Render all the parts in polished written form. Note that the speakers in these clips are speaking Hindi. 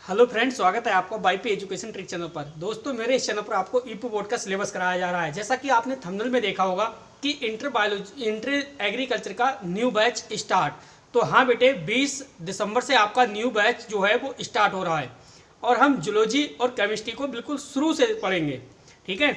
हेलो फ्रेंड्स, स्वागत है आपका बाईपी एजुकेशन ट्रिक चैनल पर। दोस्तों, मेरे इस चैनल पर आपको ईपू बोर्ड का सिलेबस कराया जा रहा है। जैसा कि आपने थंबनेल में देखा होगा कि इंटर एग्रीकल्चर का न्यू बैच स्टार्ट। तो हाँ बेटे, 20 दिसंबर से आपका न्यू बैच जो है वो स्टार्ट हो रहा है और हम जूलॉजी और केमिस्ट्री को बिल्कुल शुरू से पढ़ेंगे। ठीक है,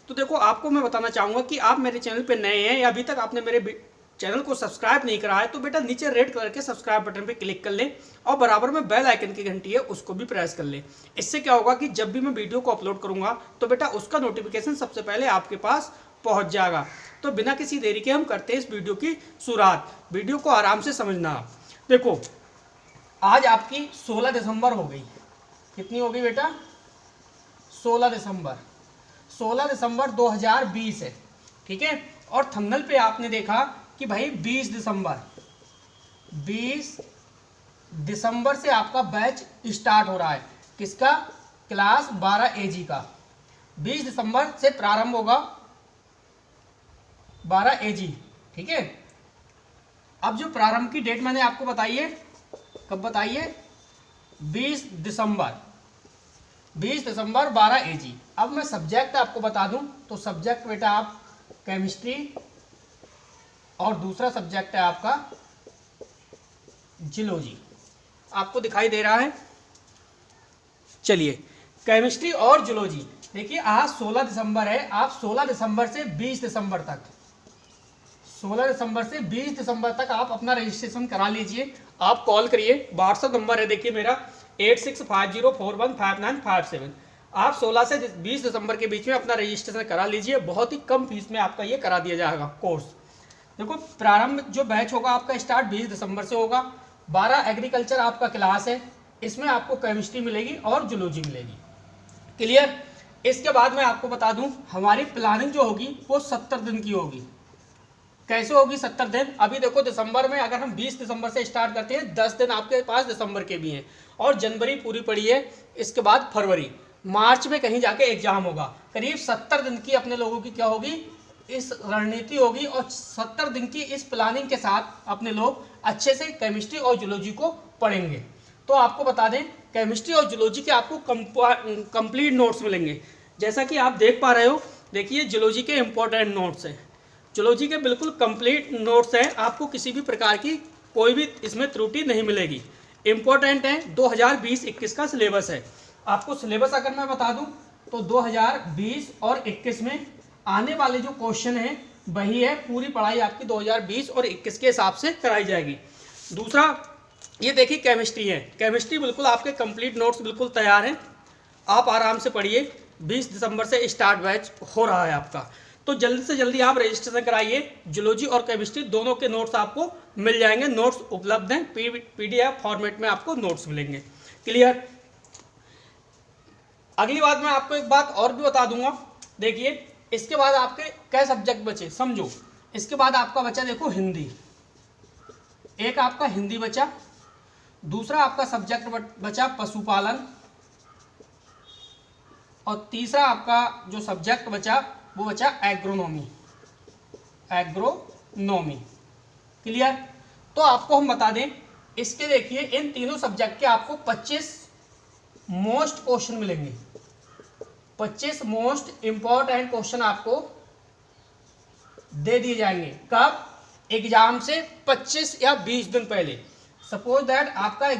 तो देखो, आपको मैं बताना चाहूँगा कि आप मेरे चैनल पर नए हैं या अभी तक आपने मेरे चैनल को सब्सक्राइब नहीं करा है तो बेटा नीचे रेड कलर के सब्सक्राइब बटन पे क्लिक कर लें और बराबर में बेल आइकन की घंटी है उसको भी प्रेस कर लें। इससे क्या होगा कि जब भी मैं वीडियो को अपलोड करूंगा तो बेटा उसका नोटिफिकेशन सबसे पहले आपके पास पहुंच जाएगा। तो बिना किसी देरी के हम करते हैं इस वीडियो की शुरुआत। वीडियो को आराम से समझना। देखो, आज आपकी 16 दिसंबर हो गई। कितनी हो गई बेटा? 16 दिसंबर। 16 दिसंबर 2020 है। ठीक है, और थंबनेल पे आपने देखा कि भाई 20 दिसंबर से आपका बैच स्टार्ट हो रहा है। किसका? क्लास 12 एजी का। 20 दिसंबर से प्रारंभ होगा 12 एजी। ठीक है, अब जो प्रारंभ की डेट मैंने आपको बताई है, कब बताई है? 20 दिसंबर 12 एजी। अब मैं सब्जेक्ट आपको बता दूं तो सब्जेक्ट बेटा आप केमिस्ट्री और दूसरा सब्जेक्ट है आपका जूलॉजी। आपको दिखाई दे रहा है? चलिए, केमिस्ट्री और जूलॉजी। देखिए, आज 16 दिसंबर है। आप 16 दिसंबर से 20 दिसंबर तक 16 दिसंबर से 20 दिसंबर तक आप अपना रजिस्ट्रेशन करा लीजिए। आप कॉल करिए, व्हाट्सएप नंबर है देखिए मेरा 8650415957। आप 16 से 20 दिसंबर के बीच में अपना रजिस्ट्रेशन करा लीजिए। बहुत ही कम फीस में आपका ये करा दिया जाएगा कोर्स। देखो, प्रारंभ जो बैच होगा आपका स्टार्ट 20 दिसंबर से होगा। 12 एग्रीकल्चर आपका क्लास है। इसमें आपको केमिस्ट्री मिलेगी और जूलॉजी मिलेगी। क्लियर? इसके बाद मैं आपको बता दूं, हमारी प्लानिंग जो होगी वो 70 दिन की होगी। कैसे होगी 70 दिन? अभी देखो, दिसंबर में अगर हम 20 दिसंबर से स्टार्ट करते हैं, 10 दिन आपके पास दिसंबर के भी हैं और जनवरी पूरी पड़ी है। इसके बाद फरवरी, मार्च में कहीं जाके एग्जाम होगा। करीब 70 दिन की अपने लोगों की क्या होगी? इस रणनीति होगी और 70 दिन की इस प्लानिंग के साथ अपने लोग अच्छे से केमिस्ट्री और जूलॉजी को पढ़ेंगे। तो आपको बता दें, केमिस्ट्री और जूलॉजी के आपको कंप्लीट नोट्स मिलेंगे। जैसा कि आप देख पा रहे हो, देखिए जूलॉजी के इंपॉर्टेंट नोट्स हैं। जूलॉजी के बिल्कुल कंप्लीट नोट्स हैं। आपको किसी भी प्रकार की कोई भी इसमें त्रुटि नहीं मिलेगी। इंपॉर्टेंट है, 2020-21 का सिलेबस है। आपको सिलेबस अगर मैं बता दूं तो 2020 और 21 में आने वाले जो क्वेश्चन है वही है। पूरी पढ़ाई आपकी 2020 और 21 के हिसाब से कराई जाएगी। दूसरा, ये देखिए केमिस्ट्री है। केमिस्ट्री बिल्कुल आपके कंप्लीट नोट्स बिल्कुल तैयार हैं। आप आराम से पढ़िए। 20 दिसंबर से स्टार्ट बैच हो रहा है आपका, तो जल्दी से जल्दी आप रजिस्ट्रेशन कराइए। जूलॉजी और केमिस्ट्री दोनों के नोट्स आपको मिल जाएंगे। नोट्स उपलब्ध हैं, PDF फॉर्मेट में आपको नोट्स मिलेंगे। क्लियर? अगली बात मैं आपको एक बात और भी बता दूंगा। देखिए, इसके बाद आपके क्या सब्जेक्ट बचे समझो। इसके बाद आपका बचा, देखो, हिंदी। एक आपका हिंदी बचा। दूसरा आपका सब्जेक्ट बचा पशुपालन। और तीसरा आपका जो सब्जेक्ट बचा वो बचा एग्रोनॉमी। क्लियर? तो आपको हम बता दें, इसके देखिए इन तीनों सब्जेक्ट के आपको 25 मोस्ट क्वेश्चन मिलेंगे। 25 मोस्ट इंपॉर्टेंट क्वेश्चन आपको दे दिए जाएंगे। कब? एग्जाम से 25 या 20 दिन पहले। सपोज दैट आपका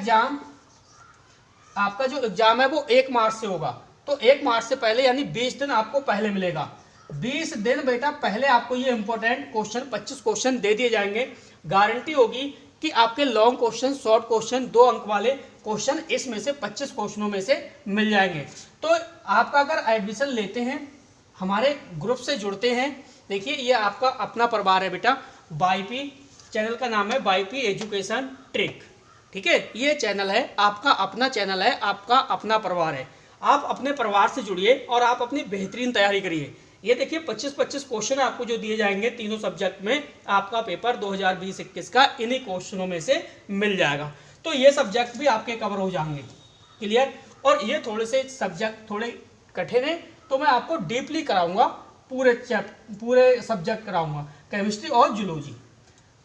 जो एग्जाम है वो 1 मार्च से होगा, तो 1 मार्च से पहले यानी 20 दिन आपको पहले मिलेगा। 20 दिन बेटा पहले आपको ये इंपॉर्टेंट क्वेश्चन 25 क्वेश्चन दे दिए जाएंगे। गारंटी होगी कि आपके लॉन्ग क्वेश्चन, शॉर्ट क्वेश्चन, 2 अंक वाले क्वेश्चन इसमें से 25 क्वेश्चनों में से मिल जाएंगे। तो आपका अगर एडमिशन लेते हैं, हमारे ग्रुप से जुड़ते हैं, देखिए ये आपका अपना परिवार है बेटा। बाईपी चैनल का नाम है बाईपी एजुकेशन ट्रिक। ठीक है, ये चैनल है आपका अपना चैनल है, आपका अपना परिवार है। आप अपने परिवार से जुड़िए और आप अपनी बेहतरीन तैयारी करिए। ये देखिए 25 क्वेश्चन आपको जो दिए जाएंगे तीनों सब्जेक्ट में, आपका पेपर 2020-21 का इन्हीं क्वेश्चनों में से मिल जाएगा। तो ये सब्जेक्ट भी आपके कवर हो जाएंगे। क्लियर? और ये थोड़े से सब्जेक्ट थोड़े कठिन है, तो मैं आपको डीपली कराऊंगा, पूरे सब्जेक्ट कराऊंगा, केमिस्ट्री और जूलॉजी।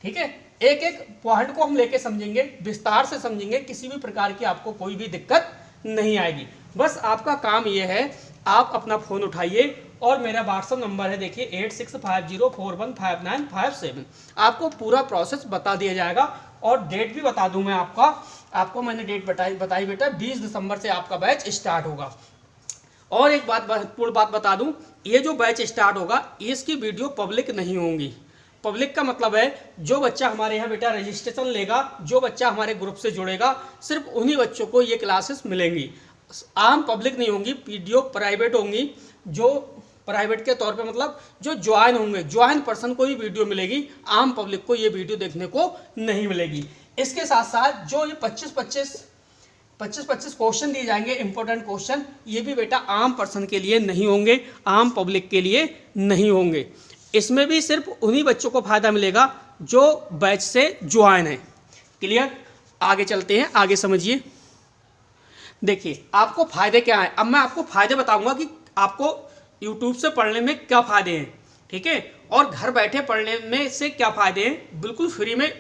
ठीक है, एक एक पॉइंट को हम लेके समझेंगे, विस्तार से समझेंगे, किसी भी प्रकार की आपको कोई भी दिक्कत नहीं आएगी। बस आपका काम ये है, आप अपना फ़ोन उठाइए और मेरा व्हाट्सअप नंबर है देखिए 8650415957। आपको पूरा प्रोसेस बता दिया जाएगा और डेट भी बता दूं मैं आपको मैंने डेट बताई बेटा 20 दिसंबर से आपका बैच स्टार्ट होगा। और एक महत्वपूर्ण बात बता दूं, ये जो बैच स्टार्ट होगा इसकी वीडियो पब्लिक नहीं होंगी। पब्लिक का मतलब है जो बच्चा हमारे यहाँ बेटा रजिस्ट्रेशन लेगा, जो बच्चा हमारे ग्रुप से जुड़ेगा, सिर्फ उन्हीं बच्चों को ये क्लासेस मिलेंगी। आम पब्लिक नहीं होंगी, वीडियो प्राइवेट होंगी। जो प्राइवेट के तौर पे मतलब जो ज्वाइन होंगे, ज्वाइन पर्सन को ही वीडियो मिलेगी, आम पब्लिक को ये वीडियो देखने को नहीं मिलेगी। इसके साथ साथ जो ये 25-25 क्वेश्चन दिए जाएंगे, इंपॉर्टेंट क्वेश्चन, ये भी बेटा आम पर्सन के लिए नहीं होंगे, आम पब्लिक के लिए नहीं होंगे। इसमें भी सिर्फ उन्हीं बच्चों को फायदा मिलेगा जो बैच से ज्वाइन है। क्लियर? आगे चलते हैं, आगे समझिए। देखिए आपको फायदे क्या हैं। अब मैं आपको फायदे बताऊंगा कि आपको यूट्यूब से पढ़ने में क्या फायदे हैं, ठीक है, और घर बैठे पढ़ने में से क्या फायदे हैं। बिल्कुल फ्री में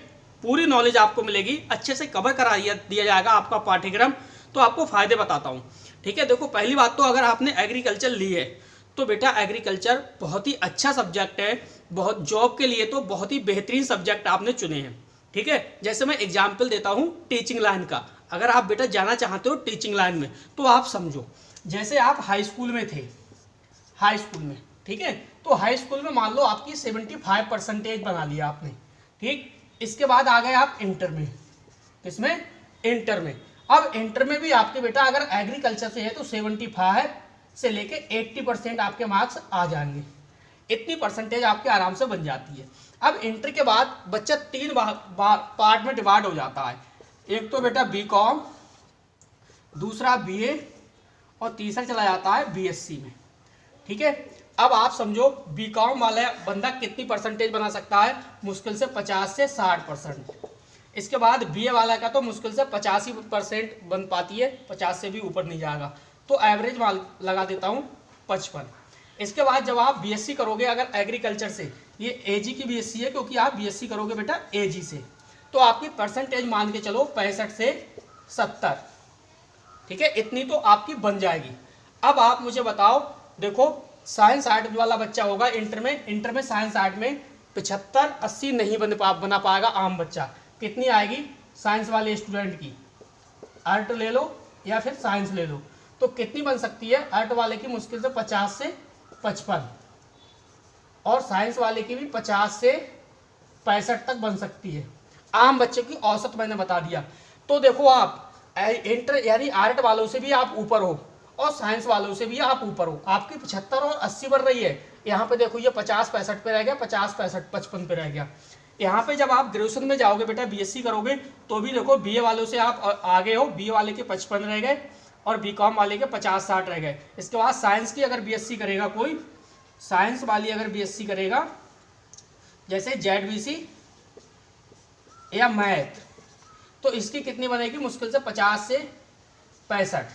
पूरी नॉलेज आपको मिलेगी, अच्छे से कवर करा दिया जाएगा आपका पाठ्यक्रम। तो आपको फायदे बताता हूँ, ठीक है। देखो पहली बात तो अगर आपने एग्रीकल्चर ली है तो बेटा एग्रीकल्चर बहुत ही अच्छा सब्जेक्ट है, बहुत जॉब के लिए तो बहुत ही बेहतरीन सब्जेक्ट आपने चुने हैं, ठीक है। जैसे मैं एग्जाम्पल देता हूँ टीचिंग लाइन का। अगर आप बेटा जाना चाहते हो टीचिंग लाइन में तो आप समझो, जैसे आप हाई स्कूल में थे, हाई स्कूल में, ठीक है, तो हाई स्कूल में मान लो आपकी 75% बना लिया आपने, ठीक। इसके बाद आ गए आप इंटर में। किसमें? इंटर में। अब इंटर में भी आपके बेटा अगर एग्रीकल्चर से है तो 75 से लेके 80% आपके मार्क्स आ जाएंगे। इतनी परसेंटेज आपके आराम से बन जाती है। अब इंटर के बाद बच्चा 3 पार्ट में डिवाइड हो जाता है। एक तो बेटा बीकॉम, दूसरा बीए और तीसरा चला जाता है बीएससी में, ठीक है। अब आप समझो बीकॉम वाला बंदा कितनी परसेंटेज बना सकता है? मुश्किल से 50 से 60%। इसके बाद बीए वाला का तो मुश्किल से 85% बन पाती है, 50 से भी ऊपर नहीं जाएगा, तो एवरेज लगा देता हूँ 55। इसके बाद जब आप बीएससी करोगे अगर एग्रीकल्चर से, ये एजी की बीएससी है क्योंकि आप बीएससी करोगे बेटा एजी से, तो आपकी परसेंटेज मान के चलो 65 से 70, ठीक है, इतनी तो आपकी बन जाएगी। अब आप मुझे बताओ, देखो साइंस आर्ट वाला बच्चा होगा इंटर में साइंस आर्ट में 75-80 नहीं बना पाएगा आम बच्चा। कितनी आएगी साइंस वाले स्टूडेंट की? आर्ट ले लो या फिर साइंस ले लो, तो कितनी बन सकती है? आर्ट वाले की मुश्किल से 50 से 55 और साइंस वाले की भी 50 से 65 तक बन सकती है। आम बच्चे की औसत मैंने बता दिया। तो देखो आप इंटर यानी आर्ट वालों से भी आप ऊपर हो और साइंस वालों से भी आप ऊपर हो। आपकी 75 और 80 बढ़ रही है। यहाँ पे देखो ये 50-65 पे रह गया, 50-65-55 पे रह गया। यहाँ पे जब आप ग्रेजुएशन में जाओगे बेटा बीएससी करोगे तो भी देखो बीए वालों से आप आगे हो, बीए वाले के 55 रह गए और बीकॉम वाले के 50-60 रह गए। इसके बाद साइंस की अगर बीएससी करेगा कोई, साइंस वाली अगर बीएससी करेगा जैसे जेडबीसी या मैथ, तो इसकी कितनी बनेगी? मुश्किल से 50 से 65,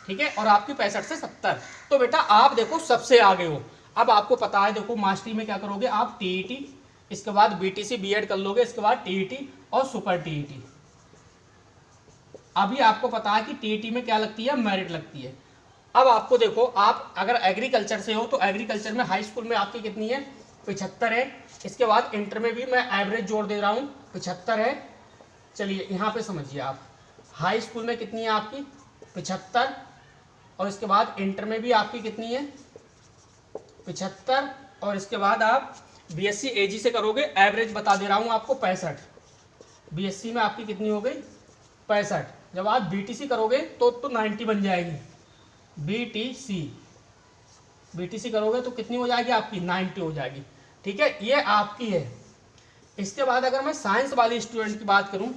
ठीक है, और आपकी 65 से 70। तो बेटा आप देखो सबसे आगे हो। अब आपको पता है देखो मास्टरी में क्या करोगे आप? टीईटी, इसके बाद बीटीसी बीएड कर लोगे, इसके बाद टीईटी और सुपर टीईटी। अभी आपको पता है कि टीईटी में क्या लगती है? मेरिट लगती है। अब आपको देखो, आप अगर एग्रीकल्चर से हो तो एग्रीकल्चर में हाई स्कूल में आपकी कितनी है? 75 है। इसके बाद इंटर में भी मैं एवरेज जोड़ दे रहा हूँ, 75 है। चलिए यहाँ पे समझिए आप, हाई स्कूल में कितनी है आपकी? 75, और इसके बाद इंटर में भी आपकी कितनी है? 75, और इसके बाद आप बीएससी एजी से करोगे, एवरेज बता दे रहा हूँ आपको 65। बीएससी में आपकी कितनी हो गई? 65। जब आप बीटीसी करोगे तो 90 बन जाएगी। बीटीसी करोगे तो कितनी हो जाएगी आपकी? 90 हो जाएगी, ठीक है, ये आपकी है। इसके बाद अगर मैं साइंस वाले स्टूडेंट की बात करूं,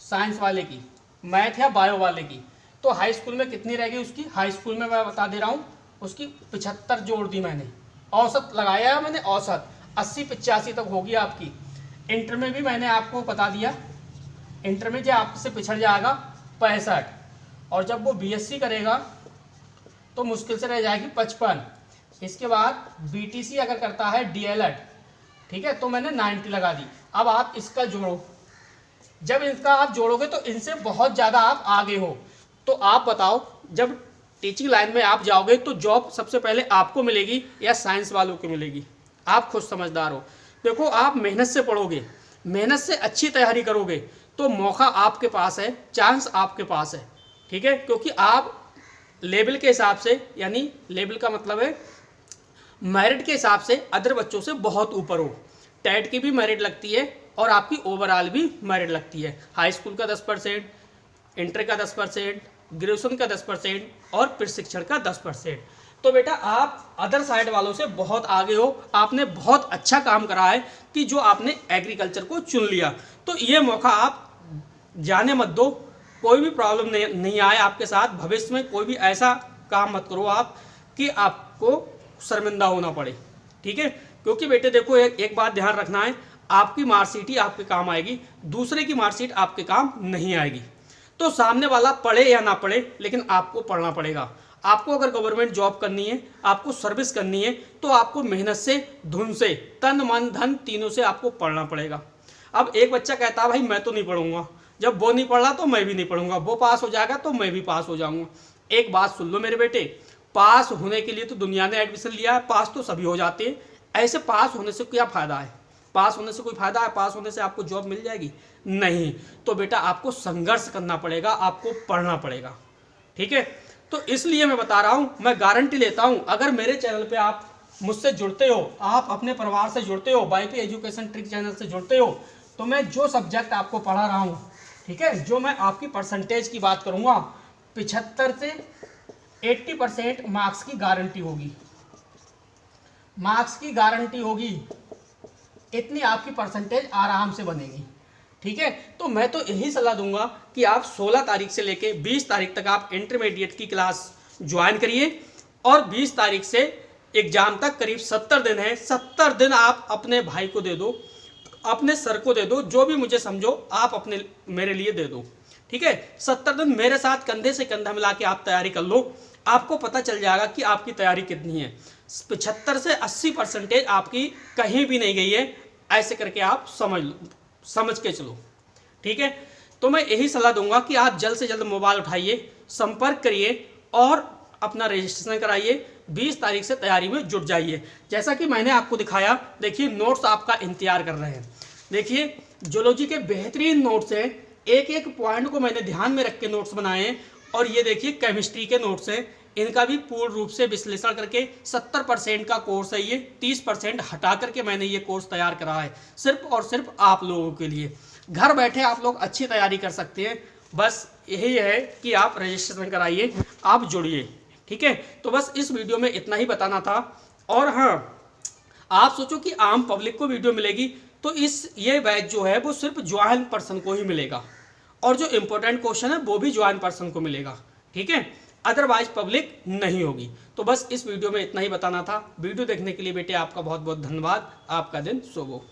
साइंस वाले की, मैथ या बायो वाले की, तो हाई स्कूल में कितनी रहेगी उसकी? हाई स्कूल में मैं बता दे रहा हूँ उसकी 75 जोड़ दी मैंने, औसत लगाया मैंने, औसत 80-85 तक होगी आपकी। इंटर में भी मैंने आपको बता दिया, इंटर में जो आपसे पिछड़ जाएगा 65, और जब वो बीएससी करेगा तो मुश्किल से रह जाएगी 55। इसके बाद बीटीसी अगर करता है डीएलएड, ठीक है, तो मैंने 90 लगा दी। अब आप इसका जोड़ो, जब इसका आप जोड़ोगे तो इनसे बहुत ज़्यादा आप आगे हो। तो आप बताओ जब टीचिंग लाइन में आप जाओगे तो जॉब सबसे पहले आपको मिलेगी या साइंस वालों को मिलेगी, आप खुद समझदार हो। देखो आप मेहनत से पढ़ोगे, मेहनत से अच्छी तैयारी करोगे तो मौका आपके पास है, चांस आपके पास है, ठीक है। क्योंकि आप लेवल के हिसाब से, यानी लेवल का मतलब है मेरिट के हिसाब से अदर बच्चों से बहुत ऊपर हो। टेट की भी मेरिट लगती है और आपकी ओवरऑल भी मेरिट लगती है। हाई स्कूल का 10%, इंटर का 10%, ग्रेजुएशन का 10% और प्रशिक्षण का 10%। तो बेटा आप अदर साइड वालों से बहुत आगे हो, आपने बहुत अच्छा काम करा है कि जो आपने एग्रीकल्चर को चुन लिया। तो ये मौका आप जाने मत दो, कोई भी प्रॉब्लम नहीं आए आपके साथ, भविष्य में कोई भी ऐसा काम मत करो आप कि आपको शर्मिंदा होना पड़े, ठीक है। क्योंकि बेटे देखो एक बात ध्यान रखना है, आपकी मार्कशीट ही आपके काम आएगी, दूसरे की मार्कशीट आपके काम नहीं आएगी। तो सामने वाला पढ़े या ना पढ़े, लेकिन आपको पढ़ना पड़ेगा। आपको अगर गवर्नमेंट जॉब करनी है, आपको सर्विस करनी है, तो आपको मेहनत से, धुन से, तन मन धन तीनों से आपको पढ़ना पड़ेगा। अब एक बच्चा कहता है भाई मैं तो नहीं पढ़ूंगा, जब वो नहीं पढ़ रहा तो मैं भी नहीं पढ़ूंगा, वो पास हो जाएगा तो मैं भी पास हो जाऊंगा। एक बात सुन लो मेरे बेटे, पास होने के लिए तो दुनिया ने एडमिशन लिया है, पास तो सभी हो जाते हैं। ऐसे पास होने से क्या फ़ायदा है? पास होने से कोई फ़ायदा है? पास होने से आपको जॉब मिल जाएगी? नहीं। तो बेटा आपको संघर्ष करना पड़ेगा, आपको पढ़ना पड़ेगा, ठीक है। तो इसलिए मैं बता रहा हूँ, मैं गारंटी लेता हूँ, अगर मेरे चैनल पे आप मुझसे जुड़ते हो, आप अपने परिवार से जुड़ते हो, वाईपी एजुकेशन ट्रिक चैनल से जुड़ते हो, तो मैं जो सब्जेक्ट आपको पढ़ा रहा हूँ, ठीक है, जो मैं आपकी परसेंटेज की बात करूँगा, 75 से 80% मार्क्स की गारंटी होगी, मार्क्स की गारंटी होगी, इतनी आपकी परसेंटेज आराम से बनेगी, ठीक है। तो मैं तो यही सलाह दूंगा कि आप 16 तारीख से लेके 20 तारीख तक आप इंटरमीडिएट की क्लास ज्वाइन करिए और 20 तारीख से एग्जाम तक करीब 70 दिन है। 70 दिन आप अपने भाई को दे दो, अपने सर को दे दो, जो भी मुझे समझो आप अपने मेरे लिए दे दो, ठीक है। 70 दिन मेरे साथ कंधे से कंधा मिला के आप तैयारी कर लो, आपको पता चल जाएगा कि आपकी तैयारी कितनी है। 75 से 80% आपकी कहीं भी नहीं गई है, ऐसे करके आप समझ के चलो, ठीक है। तो मैं यही सलाह दूंगा कि आप जल्द से जल्द मोबाइल उठाइए, संपर्क करिए और अपना रजिस्ट्रेशन कराइए, 20 तारीख से तैयारी में जुट जाइए। जैसा कि मैंने आपको दिखाया, देखिए नोट्स आपका इंतजार कर रहे हैं। देखिए जूलॉजी के बेहतरीन नोट्स हैं, एक एक पॉइंट को मैंने ध्यान में रख के नोट्स बनाए हैं। और ये देखिए केमिस्ट्री के नोट्स हैं, इनका भी पूर्ण रूप से विश्लेषण करके 70% का कोर्स है ये, 30% हटा करके मैंने ये कोर्स तैयार करा है सिर्फ और सिर्फ आप लोगों के लिए। घर बैठे आप लोग अच्छी तैयारी कर सकते हैं, बस यही है कि आप रजिस्ट्रेशन कराइए, आप जुड़िए, ठीक है। तो बस इस वीडियो में इतना ही बताना था। और हाँ, आप सोचो कि आम पब्लिक को वीडियो मिलेगी, तो ये बैच जो है वो सिर्फ ज्वाइन पर्सन को ही मिलेगा और जो इम्पोर्टेंट क्वेश्चन है वो भी ज्वाइन पर्सन को मिलेगा, ठीक है, अदरवाइज पब्लिक नहीं होगी। तो बस इस वीडियो में इतना ही बताना था। वीडियो देखने के लिए बेटे आपका बहुत बहुत धन्यवाद। आपका दिन शुभ हो।